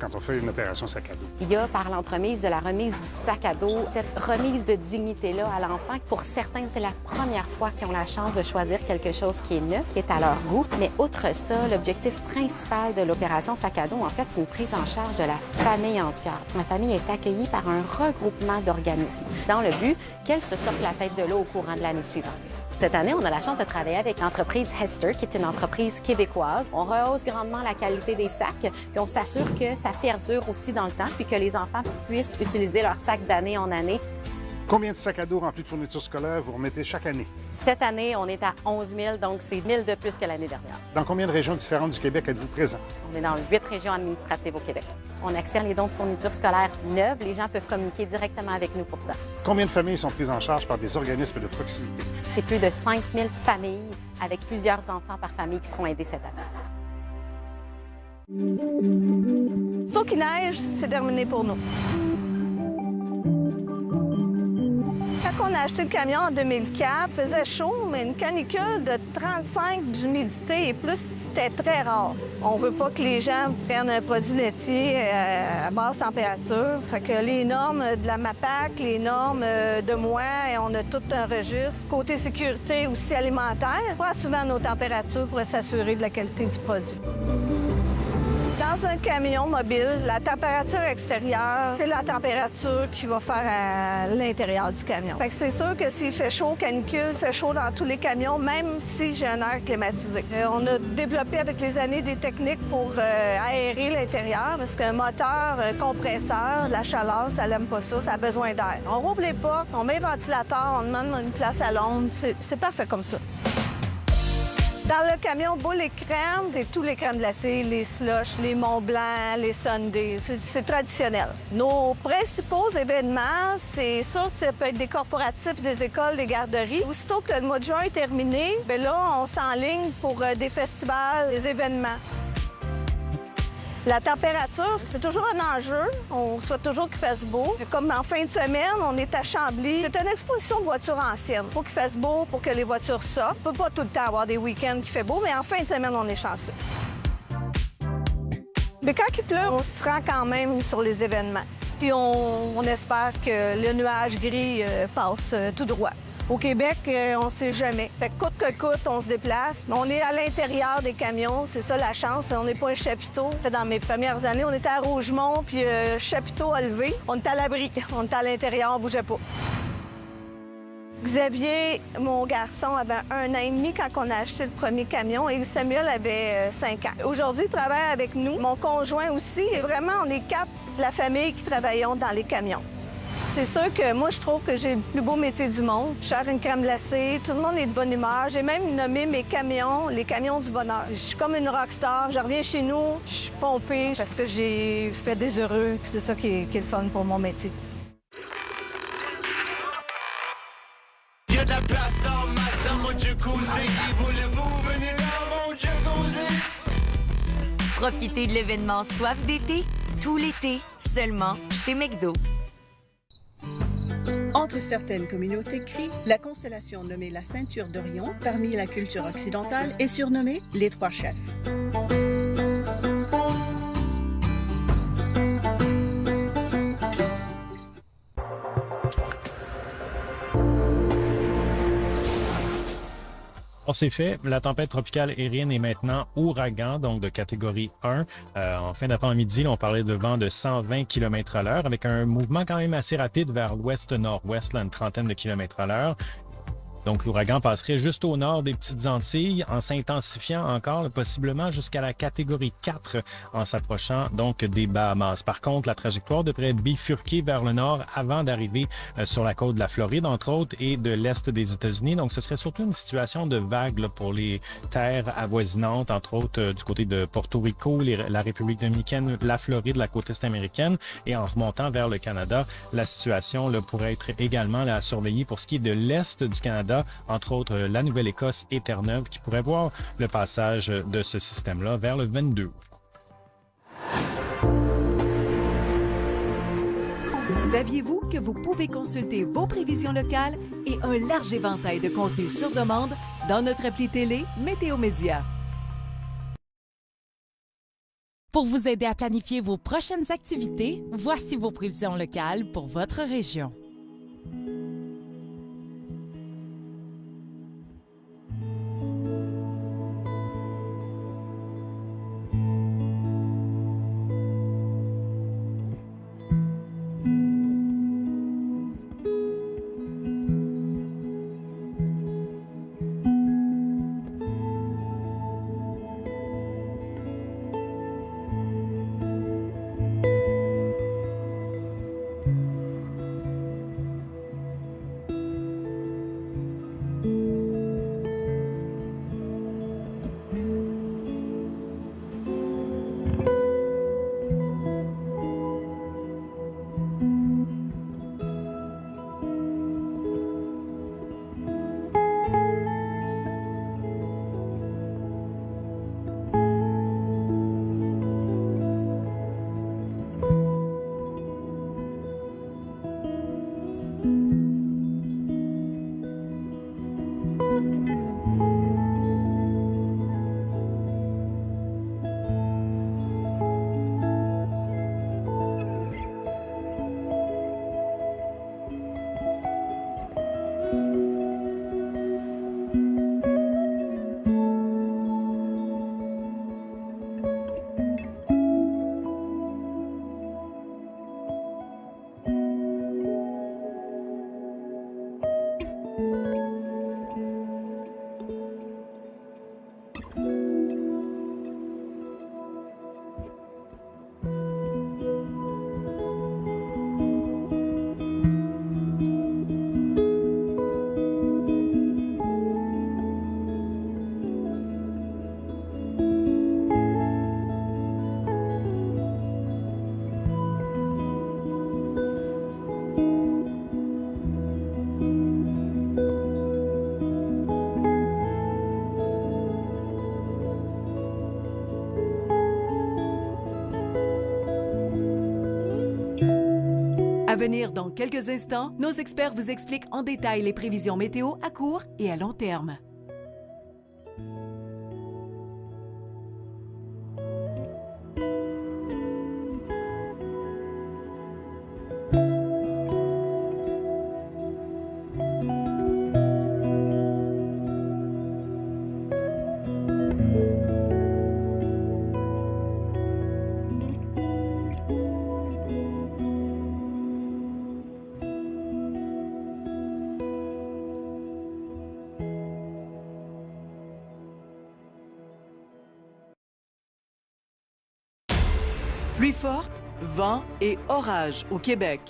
quand on fait une opération sac à dos? Il y a, par l'entremise de la remise du sac à dos, cette remise de dignité-là à l'enfant. Pour certains, c'est la première fois qu'ils ont la chance de choisir quelque chose qui est neuf, qui est à leur goût. Mais outre ça, l'objectif principal de l'opération sac à dos, en fait, c'est une prise en charge de la famille entière. La famille est accueillie par un regroupement d'organismes dans le but qu'elle se sorte la tête de l'eau au courant de l'année suivante. Cette année, on a la chance de travailler avec l'entreprise Hester, qui est une entreprise québécoise. On rehausse grandement la qualité des sacs, puis on s'assure que ça perdure aussi dans le temps, puis que les enfants puissent utiliser leurs sacs d'année en année. Combien de sacs à dos remplis de fournitures scolaires vous remettez chaque année? Cette année, on est à 11 000, donc c'est 1 000 de plus que l'année dernière. Dans combien de régions différentes du Québec êtes-vous présent? On est dans 8 régions administratives au Québec. On accède les dons de fournitures scolaires neuves. Les gens peuvent communiquer directement avec nous pour ça. Combien de familles sont prises en charge par des organismes de proximité? C'est plus de 5 000 familles avec plusieurs enfants par famille qui seront aidés cette année. Sauf qu'il neige, c'est terminé pour nous. Quand on a acheté le camion en 2004, il faisait chaud, mais une canicule de 35 d'humidité et plus, c'était très rare. On veut pas que les gens prennent un produit laitier à basse température. Fait que les normes de la MAPAC, les normes de moi, on a tout un registre. Côté sécurité aussi alimentaire, on prend souvent nos températures pour s'assurer de la qualité du produit. Dans un camion mobile, la température extérieure, c'est la température qui va faire à l'intérieur du camion. Fait que c'est sûr que s'il fait chaud, canicule, il fait chaud dans tous les camions, même si j'ai un air climatisé. On a développé avec les années des techniques pour aérer l'intérieur, parce qu'un moteur, un compresseur, la chaleur, ça n'aime pas ça, ça a besoin d'air. On rouvre les portes, on met un ventilateur, on demande une place à l'ombre, c'est parfait comme ça. Dans le camion boule et crème, c'est tous les crèmes glacées, les slushs, les Mont Blanc, les sundaes. C'est traditionnel. Nos principaux événements, c'est sûr que ça peut être des corporatifs, des écoles, des garderies. Aussitôt que le mois de juin est terminé, bien là, on s'enligne pour des festivals, des événements. La température, c'est toujours un enjeu. On souhaite toujours qu'il fasse beau. Comme en fin de semaine, on est à Chambly. C'est une exposition de voitures anciennes. Il faut qu'il fasse beau pour que les voitures sortent. On ne peut pas tout le temps avoir des week-ends qui fait beau, mais en fin de semaine, on est chanceux. Mais quand il pleut, on se rend quand même sur les événements. Puis on espère que le nuage gris passe tout droit. Au Québec, on ne sait jamais. Fait que coûte que coûte, on se déplace. Mais on est à l'intérieur des camions, c'est ça la chance. On n'est pas un chapiteau. Dans mes premières années, on était à Rougemont, puis chapiteau à lever. On était à l'abri. On était à l'intérieur, on ne bougeait pas. Xavier, mon garçon, avait 1 an et demi quand on a acheté le premier camion et Samuel avait 5 ans. Aujourd'hui, il travaille avec nous. Mon conjoint aussi. Et vraiment, on est 4 de la famille qui travaillons dans les camions. C'est sûr que moi, je trouve que j'ai le plus beau métier du monde. Je sers une crème glacée, tout le monde est de bonne humeur. J'ai même nommé mes camions les camions du bonheur. Je suis comme une rockstar. Je reviens chez nous, je suis pompée parce que j'ai fait des heureux. C'est ça qui est le fun pour mon métier. Il y a de la place en masse dans mon jacuzzi. Voulez-vous venir dans mon jacuzzi? Profitez de l'événement Soif d'été, tout l'été, seulement chez McDo. Entre certaines communautés cris, la constellation nommée la Ceinture d'Orion, parmi la culture occidentale, est surnommée les Trois Chefs. C'est fait. La tempête tropicale Erin est maintenant ouragan, donc de catégorie 1. En fin d'après-midi, on parlait de vent de 120 km/h avec un mouvement quand même assez rapide vers l'ouest-nord-ouest, une trentaine de km/h. Donc, l'ouragan passerait juste au nord des Petites-Antilles en s'intensifiant encore, possiblement jusqu'à la catégorie 4 en s'approchant donc des Bahamas. Par contre, la trajectoire devrait bifurquer vers le nord avant d'arriver sur la côte de la Floride, entre autres, et de l'est des États-Unis. Donc, ce serait surtout une situation de vague là, pour les terres avoisinantes, entre autres du côté de Porto Rico, la République dominicaine, la Floride, la côte est américaine. Et en remontant vers le Canada, la situation là, pourrait être également là, à surveiller pour ce qui est de l'est du Canada, entre autres la Nouvelle-Écosse et Terre-Neuve, qui pourrait voir le passage de ce système-là vers le 22 août. Saviez-vous que vous pouvez consulter vos prévisions locales et un large éventail de contenus sur demande dans notre appli télé Météo Média? Pour vous aider à planifier vos prochaines activités, voici vos prévisions locales pour votre région. À venir dans quelques instants, nos experts vous expliquent en détail les prévisions météo à court et à long terme. Pluie forte, vent et orage au Québec.